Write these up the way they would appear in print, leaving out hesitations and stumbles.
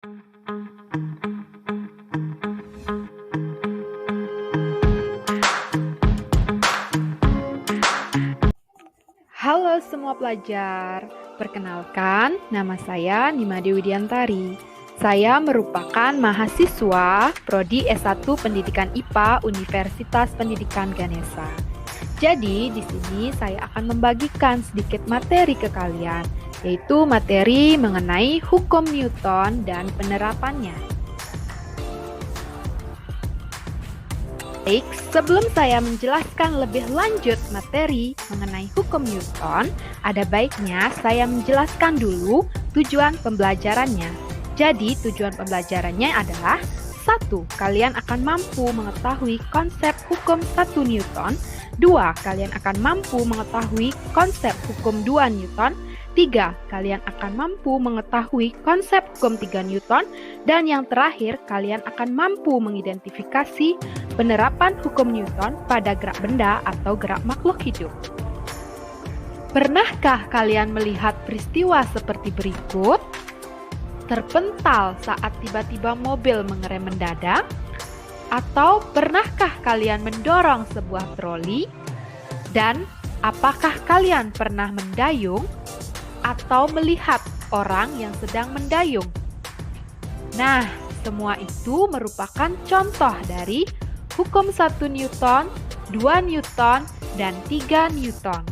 Halo semua pelajar, perkenalkan nama saya Nimade Widiantari. Saya merupakan mahasiswa Prodi S1 Pendidikan IPA Universitas Pendidikan Ganesha. Jadi di sini saya akan membagikan sedikit materi ke kalian, yaitu materi mengenai hukum Newton dan penerapannya. Baik, sebelum saya menjelaskan lebih lanjut materi mengenai hukum Newton, ada baiknya saya menjelaskan dulu tujuan pembelajarannya. Jadi, tujuan pembelajarannya adalah 1. Kalian akan mampu mengetahui konsep hukum 1 Newton. 2. Kalian akan mampu mengetahui konsep hukum 2 Newton. 3. Kalian akan mampu mengetahui konsep hukum 3 Newton. Dan yang terakhir, kalian akan mampu mengidentifikasi penerapan hukum Newton pada gerak benda atau gerak makhluk hidup. Pernahkah kalian melihat peristiwa seperti berikut? Terpental saat tiba-tiba mobil mengerem mendadak? Atau pernahkah kalian mendorong sebuah troli? Dan apakah kalian pernah mendayung atau melihat orang yang sedang mendayung? Nah, semua itu merupakan contoh dari hukum 1 Newton, 2 Newton, dan 3 Newton.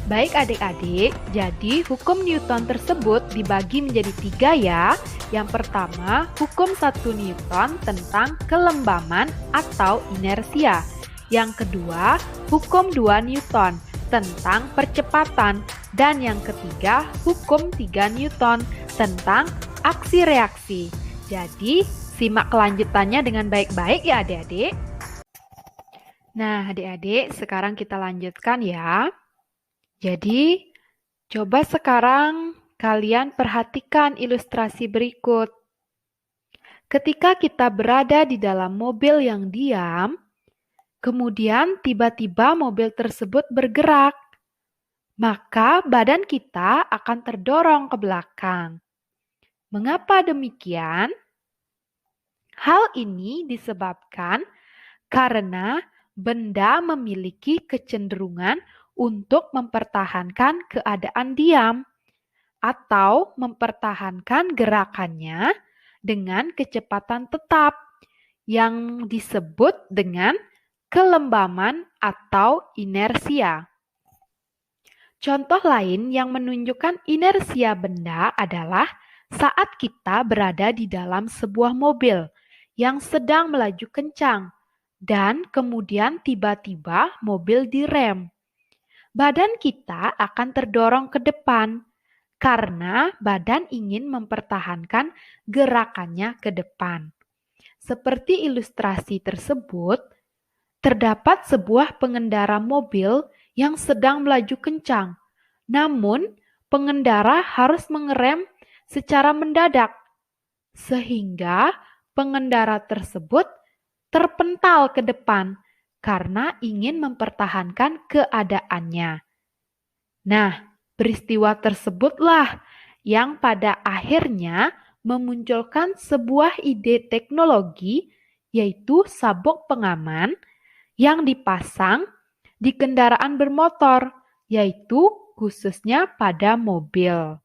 Baik adik-adik, jadi hukum Newton tersebut dibagi menjadi 3 ya. Yang pertama, hukum 1 Newton tentang kelembaman atau inersia. Yang kedua, hukum 2 Newton tentang percepatan. Dan yang ketiga, hukum 3 Newton tentang aksi reaksi. Jadi, simak kelanjutannya dengan baik-baik ya adik-adik. Nah, adik-adik, sekarang kita lanjutkan ya. Jadi, coba sekarang kalian perhatikan ilustrasi berikut. Ketika kita berada di dalam mobil yang diam, kemudian tiba-tiba mobil tersebut bergerak, maka badan kita akan terdorong ke belakang. Mengapa demikian? Hal ini disebabkan karena benda memiliki kecenderungan untuk mempertahankan keadaan diam atau mempertahankan gerakannya dengan kecepatan tetap yang disebut dengan kelembaman atau inersia. Contoh lain yang menunjukkan inersia benda adalah saat kita berada di dalam sebuah mobil yang sedang melaju kencang dan kemudian tiba-tiba mobil direm. Badan kita akan terdorong ke depan karena badan ingin mempertahankan gerakannya ke depan. Seperti ilustrasi tersebut, terdapat sebuah pengendara mobil yang sedang melaju kencang. Namun, pengendara harus mengerem secara mendadak, sehingga pengendara tersebut terpental ke depan karena ingin mempertahankan keadaannya. Nah, peristiwa tersebutlah yang pada akhirnya memunculkan sebuah ide teknologi, yaitu sabuk pengaman yang dipasang di kendaraan bermotor, yaitu khususnya pada mobil.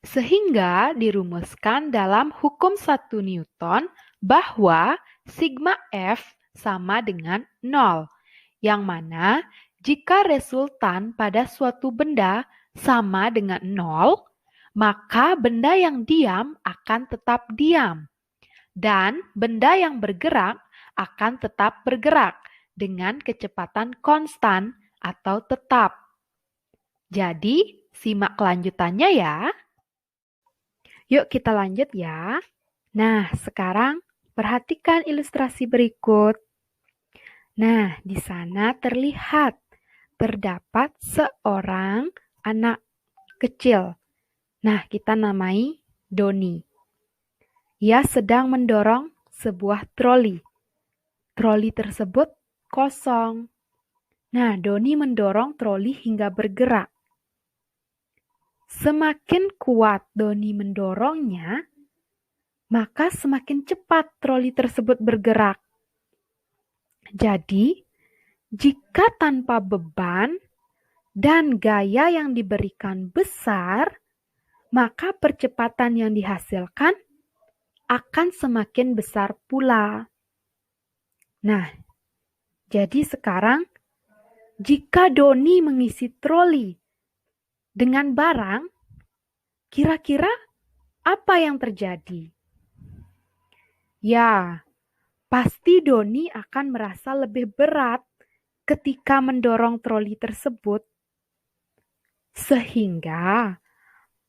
Sehingga dirumuskan dalam hukum 1 Newton bahwa sigma F sama dengan 0, yang mana jika resultan pada suatu benda sama dengan 0, maka benda yang diam akan tetap diam, dan benda yang bergerak akan tetap bergerak dengan kecepatan konstan atau tetap. Jadi, simak kelanjutannya ya. Yuk kita lanjut ya. Nah, sekarang perhatikan ilustrasi berikut. Nah, di sana terdapat seorang anak kecil. Nah, kita namai Doni. Ia sedang mendorong sebuah troli. Troli tersebut kosong. Nah, Doni mendorong troli hingga bergerak. Semakin kuat Doni mendorongnya, maka semakin cepat troli tersebut bergerak. Jadi, jika tanpa beban dan gaya yang diberikan besar, maka percepatan yang dihasilkan akan semakin besar pula. Nah, jadi sekarang jika Doni mengisi troli dengan barang, kira-kira apa yang terjadi? Ya, pasti Doni akan merasa lebih berat ketika mendorong troli tersebut. Sehingga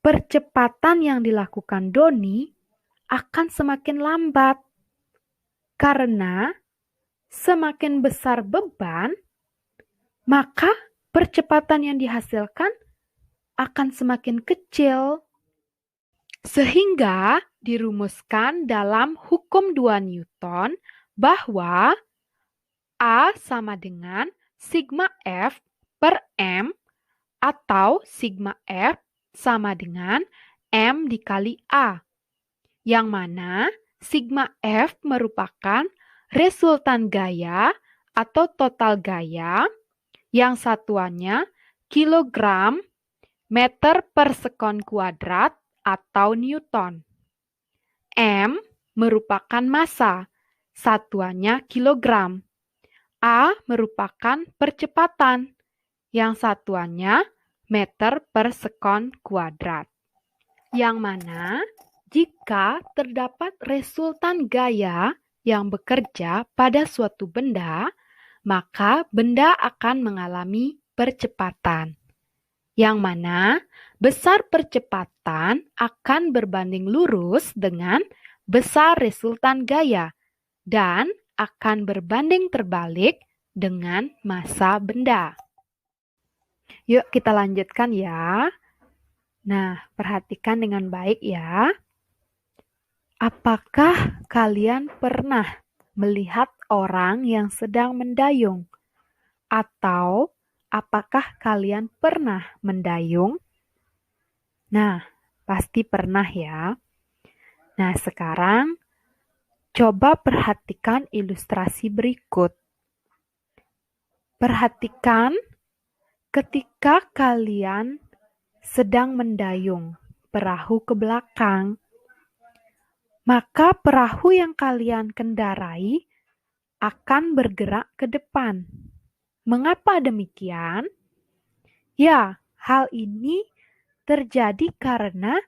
percepatan yang dilakukan Doni akan semakin lambat. Karena semakin besar beban, maka percepatan yang dihasilkan akan semakin kecil. Sehingga dirumuskan dalam hukum 2 Newton bahwa A sama dengan sigma F per M atau sigma F sama dengan M dikali A, yang mana sigma F merupakan resultan gaya atau total gaya yang satuannya kilogram meter per sekon kuadrat atau Newton. M merupakan massa, satuannya kilogram. A merupakan percepatan, yang satuannya meter per sekon kuadrat. Yang mana jika terdapat resultan gaya yang bekerja pada suatu benda, maka benda akan mengalami percepatan. Yang mana besar percepatan akan berbanding lurus dengan besar resultan gaya dan akan berbanding terbalik dengan massa benda. Yuk kita lanjutkan ya. Nah, perhatikan dengan baik ya. Apakah kalian pernah melihat orang yang sedang mendayung? Atau apakah kalian pernah mendayung? Nah, pasti pernah ya. Nah, sekarang coba perhatikan ilustrasi berikut. Perhatikan ketika kalian sedang mendayung perahu ke belakang, maka perahu yang kalian kendarai akan bergerak ke depan. Mengapa demikian? Ya, hal ini terjadi karena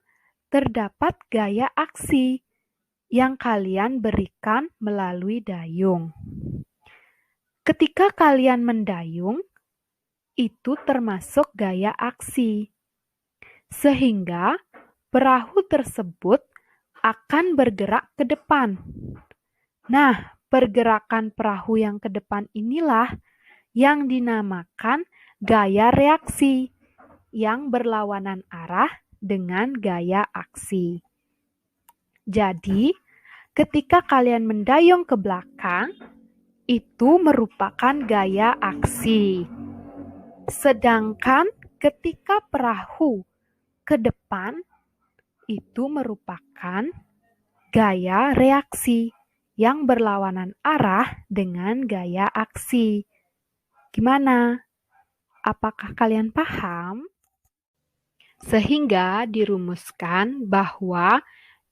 terdapat gaya aksi yang kalian berikan melalui dayung. Ketika kalian mendayung, itu termasuk gaya aksi. Sehingga perahu tersebut akan bergerak ke depan. Nah, pergerakan perahu yang ke depan inilah yang dinamakan gaya reaksi yang berlawanan arah dengan gaya aksi. Jadi, ketika kalian mendayung ke belakang, itu merupakan gaya aksi. Sedangkan ketika perahu ke depan, itu merupakan gaya reaksi yang berlawanan arah dengan gaya aksi. Gimana? Apakah kalian paham? Sehingga dirumuskan bahwa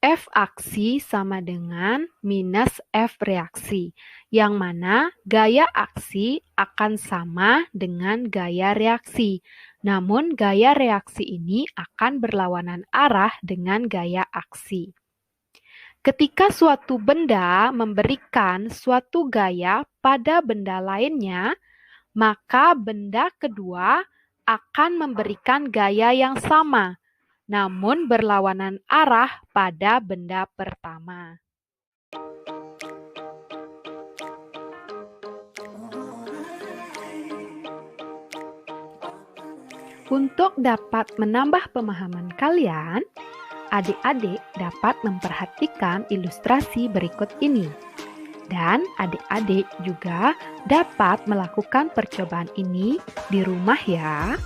F aksi sama dengan minus F reaksi, yang mana gaya aksi akan sama dengan gaya reaksi. Namun gaya reaksi ini akan berlawanan arah dengan gaya aksi. Ketika suatu benda memberikan suatu gaya pada benda lainnya, maka benda kedua akan memberikan gaya yang sama, namun berlawanan arah pada benda pertama. Untuk dapat menambah pemahaman kalian, adik-adik dapat memperhatikan ilustrasi berikut ini. Dan adik-adik juga dapat melakukan percobaan ini di rumah ya.